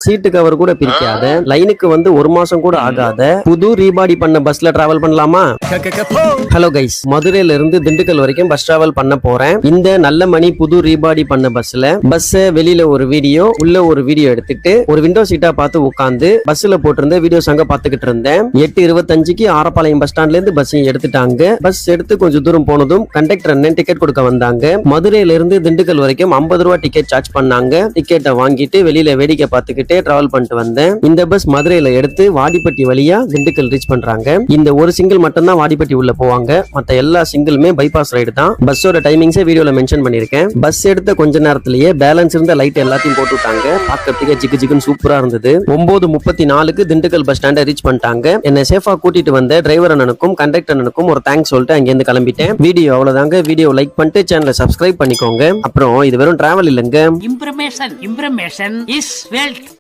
சீட்டு cover கூட பிரிக்காத, லைனுக்கு வந்து 1 மாசம் கூட ஆகாத புது ரீபாடி பண்ண பஸ்ல டிராவல் பண்ணலாமா? ஹலோ கைஸ், மதுரையில இருந்து திண்டுக்கல் வரைக்கும் பஸ் டிராவல் பண்ண போறேன். இந்த நல்ல மணி புது ரீபாடி பண்ண பஸ்ல வெளியில ஒரு வீடியோ, உள்ள ஒரு வீடியோ எடுத்துட்டு ஒரு விண்டோ சீட்டா பார்த்து உட்காந்து பஸ்ல போட்டிருந்த வீடியோஸ் அங்க பாத்துக்கிட்டு இருந்தேன். 8:25க்கு ஆரப்பாளையம் பஸ் ஸ்டாண்ட்ல இருந்து பஸ் எடுத்துட்டாங்க. பஸ் எடுத்து கொஞ்சம் தூரம் போனதும் கண்டக்டர் அண்ணன் டிக்கெட் கொடுக்க வந்தாங்க. மதுரையில இருந்து திண்டுக்கல் வரைக்கும் 50 ரூபாய் டிக்கெட் சார்ஜ் பண்ணாங்க. டிக்கெட்டை வாங்கிட்டு வெளியில வேடிக்கை பார்த்துக்கிட்டே டிராவல் பண்ணிட்டு வந்தேன். இந்த பஸ் மதுரையில எடுத்து வாடிப்பட்டி வழியா திண்டுக்கல் ரீச் பண்றாங்க. இந்த ஒரு சிங்கிள் மட்டும் தான் வாடிப்பட்டி உள்ள போவாங்க. மத்த எல்லா சிங்கிளுமே பைபாஸ் ரைடு தான். பஸ்ஸோட டைமிங்ஸை வீடியோல மென்ஷன் பண்ணிருக்கேன். பஸ் எடுத்த கொஞ்ச நேரத்திலேயே பேலன்ஸ் இருந்த லைட் எல்லாத்தையும் போட்டு விட்டாங்க. பார்க்கறதுக்கு ஜிகு ஜிகுன்னு சூப்பரா இருந்தது. 9:34க்கு திண்டுக்கல் பஸ் ஸ்டாண்டை ரீச் பண்ணிட்டாங்க. என்ன சேஃபா கூட்டிட்டு வந்த டிரைவர் அண்ணனுக்கும் கண்டக்டர் அண்ணனுக்கும் ஒரு தேங்க்ஸ் சொல்லிட்டு அங்கிருந்து கிளம்பிட்டேன். வீடியோ அவ்வளவுதாங்க. வீடியோ லைக் பண்ணிட்டு சேனலை சப்ஸ்கிரைப் பண்ணிக்கோங்க. அப்புறம் இது வெறும் டிராவல் இல்லைங்க. Information is wealth.